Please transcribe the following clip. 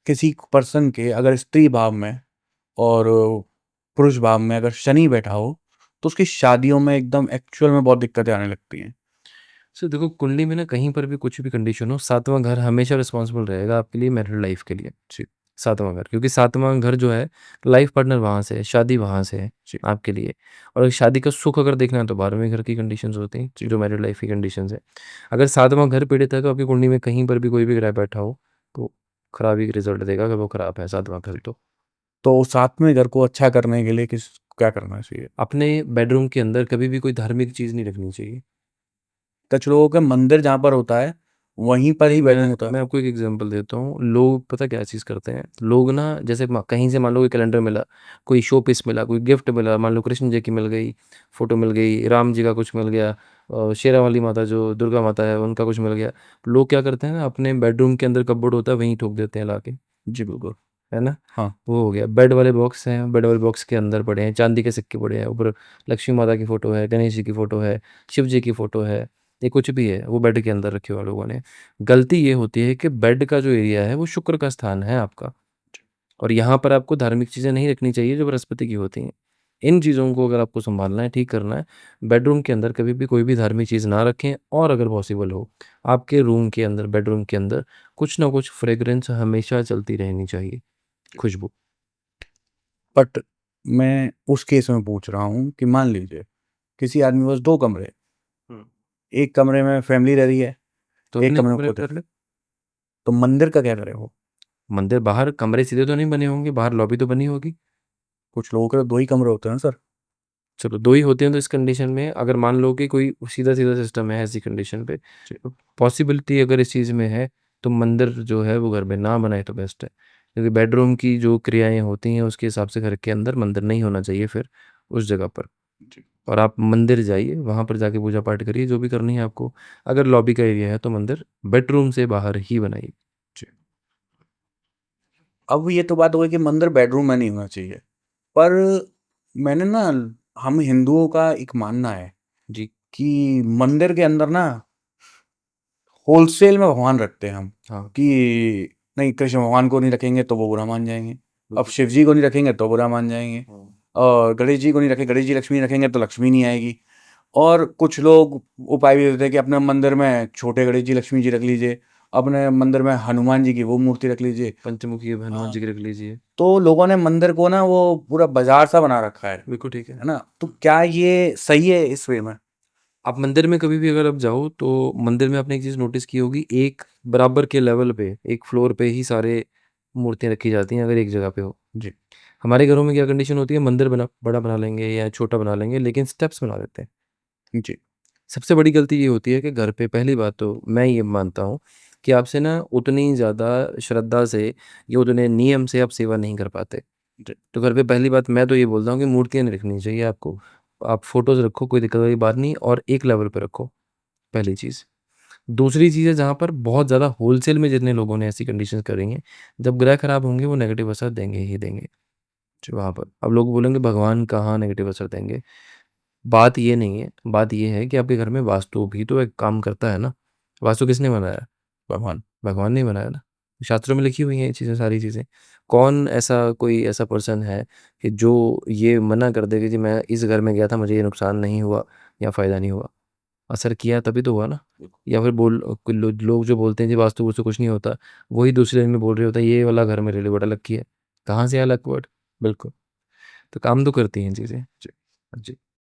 किसी पर्सन के अगर स्त्री भाव में और पुरुष भाव में अगर शनि बैठा हो तो उसकी शादियों में एकदम एक्चुअल में बहुत दिक्कतें आने लगती हैं। सो देखो कुंडली में ना कहीं पर भी कुछ भी कंडीशन हो, सातवां घर हमेशा रिस्पॉन्सिबल रहेगा आपके लिए मैरिड लाइफ के लिए। जी। सातवां घर, क्योंकि सातवां घर जो है लाइफ पार्टनर वहाँ से है, शादी वहाँ से है जी। आपके लिए। और शादी का सुख अगर देखना है तो 12वें घर की कंडीशंस होती हैं, जी। जो मैरिड लाइफ की कंडीशंस है। अगर सातवां घर पीड़ित है तो आपकी कुंडली में कहीं पर भी कोई भी ग्रह बैठा हो तो खराब ही रिजल्ट देगा, अगर वो खराब है सातवां घर तो। तो सातवें घर को अच्छा करने के लिए क्या करना चाहिए? अपने बेडरूम के अंदर कभी भी कोई धार्मिक चीज़ नहीं रखनी चाहिए। कुछ लोगों का मंदिर जहाँ पर होता है वहीं पर ही बेडरूम होता है। मैं आपको एक एग्जांपल देता हूँ। लोग पता क्या चीज़ करते हैं, लोग ना जैसे कहीं से मान लो कोई कैलेंडर मिला, कोई शो पीस मिला, कोई गिफ्ट मिला, मान लो कृष्ण जी की मिल गई, फोटो मिल गई, राम जी का कुछ मिल गया, शेरा वाली माता जो दुर्गा माता है उनका कुछ मिल गया। लोग क्या करते हैं ना, अपने बेडरूम के अंदर कपबोर्ड होता है वहीं ठोक देते हैं लाके, जी, बिल्कुल। है ना। हाँ। वो हो गया। बेड वाले बॉक्स हैं, बेड वाले बॉक्स के अंदर पड़े हैं चांदी के सिक्के पड़े हैं, ऊपर लक्ष्मी माता की फोटो है, गणेश जी की फोटो है, शिव जी की फोटो है, ये कुछ भी है वो बेड के अंदर रखे हुए लोगों ने। गलती ये होती है कि बेड का जो एरिया है वो शुक्र का स्थान है आपका, और यहाँ पर आपको धार्मिक चीज़ें नहीं रखनी चाहिए जो बृहस्पति की होती हैं। इन चीज़ों को अगर आपको संभालना है, ठीक करना है, बेडरूम के अंदर कभी भी कोई भी धार्मिक चीज़ ना रखें। और अगर पॉसिबल हो, आपके रूम के अंदर, बेडरूम के अंदर कुछ ना कुछ फ्रेग्रेंस हमेशा चलती रहनी चाहिए, खुशबू। बट मैं उस केस में पूछ रहा हूँ कि मान लीजिए किसी आदमी के पास 2 कमरे हैं, हुँ। एक कमरे में फैमिली रह रही है, तो एक अपने कमरे में कमरे में खुद है, कर ले। तो मंदिर का क्या करे वो? मंदिर बाहर कमरे सीधे तो नहीं बने होंगे, बाहर लॉबी तो बनी होगी। कुछ लोगों के तो 2 ही कमरे होते हैं सर। चलो 2 ही होते हैं तो इस कंडीशन में अगर मान लो कि कोई सीधा-सीधा सिस्टम है ऐसी कंडीशन पे, जी। तो पॉसिबिलिटी अगर इस चीज़ में है, तो मंदिर जो है वो घर में ना बनाए तो बेस्ट है। क्योंकि बेडरूम की जो क्रियाएँ होती हैं उसके हिसाब से घर के अंदर मंदिर नहीं होना चाहिए फिर उस जगह पर। जी। और आप मंदिर जाइए, वहाँ पर जाके पूजा-पाठ करिए जो भी करनी है आपको। अगर लॉबी का एरिया है तो मंदिर बेडरूम से बाहर ही बनाइए। जी। अब ये तो बात हो गई कि मंदिर बेडरूम में नहीं होना चाहिए। पर मैंने ना हम हिंदुओं का एक मानना है जी। कि मंदिर के अंदर ना होलसेल में भगवान रखते हैं हम, हाँ, कि नहीं कृष्ण भगवान को नहीं रखेंगे तो वो बुरा मान जाएँगे। अब बिल्कुल। शिव जी को नहीं रखेंगे तो बुरा मान जाएँगे। हाँ। और गणेश जी को नहीं रखें, गणेश जी लक्ष्मी रखेंगे तो लक्ष्मी नहीं आएगी। और कुछ लोग उपाय भी देते हैं कि अपने मंदिर में छोटे गणेश जी, लक्ष्मी जी रख लीजिए, अपने मंदिर में हनुमान जी की वो मूर्ति रख लीजिए। पंचमुखी हनुमान हाँ। जी की रख लीजिए। तो लोगों ने मंदिर को ना वो पूरा बाज़ार सा बना रखा बिल्कुल ठीक है। है ना? तो क्या ये सही है इस वे में? आप मंदिर में कभी भी अगर आप जाओ तो मंदिर में आपने एक चीज़ नोटिस की होगी, एक बराबर के लेवल पे, एक फ्लोर पे ही सारे मूर्तियाँ रखी जाती हैं अगर एक जगह पे हो। जी। हमारे घरों में क्या कंडीशन होती है, मंदिर बड़ा बना लेंगे या छोटा बना लेंगे लेकिन स्टेप्स बना देते हैं। जी। सबसे बड़ी गलती ये होती है कि घर पे पहली बात तो मैं ये मानता हूँ कि आपसे ना उतनी ज़्यादा श्रद्धा से या उतने नियम से आप सेवा नहीं कर पाते। जी। तो घर पे पहली बात मैं तो ये बोलता हूँ कि मूर्तियाँ नहीं रखनी चाहिए आपको। आप फ़ोटोज़ रखो, कोई दिक्कत वाली बात नहीं, और एक लेवल पे रखो, पहली चीज़। दूसरी चीज़ है जहाँ पर बहुत ज़्यादा होलसेल में जितने लोगों ने ऐसी कंडीशंस करी हैं, जब ग्रह खराब होंगे वो नेगेटिव असर देंगे ही देंगे वहाँ पर। अब लोग बोलेंगे भगवान कहाँ नेगेटिव असर देंगे? बात ये नहीं है, बात ये है कि आपके घर में वास्तु भी तो एक काम करता है ना। वास्तु किसने बनाया? भगवान। भगवान ने बनाया ना। शास्त्रों में लिखी हुई हैं ये चीज़ें, सारी चीज़ें। कौन ऐसा कोई ऐसा पर्सन है कि जो ये मना कर दे कि जी मैं इस घर में गया था, मुझे ये नुकसान नहीं हुआ या फ़ायदा नहीं हुआ? असर किया तभी तो हुआ ना। या फिर कोई लोग जो बोलते हैं जी वास्तु-वुस्तु कुछ नहीं होता, वही दूसरे दिन में बोल रहे होते हैं ये वाला घर मेरे लिए बड़ा लकी है। कहाँ से आया लक वर्ड? बिल्कुल, तो काम तो करती हैं चीज़ें। जी। हाँ जी।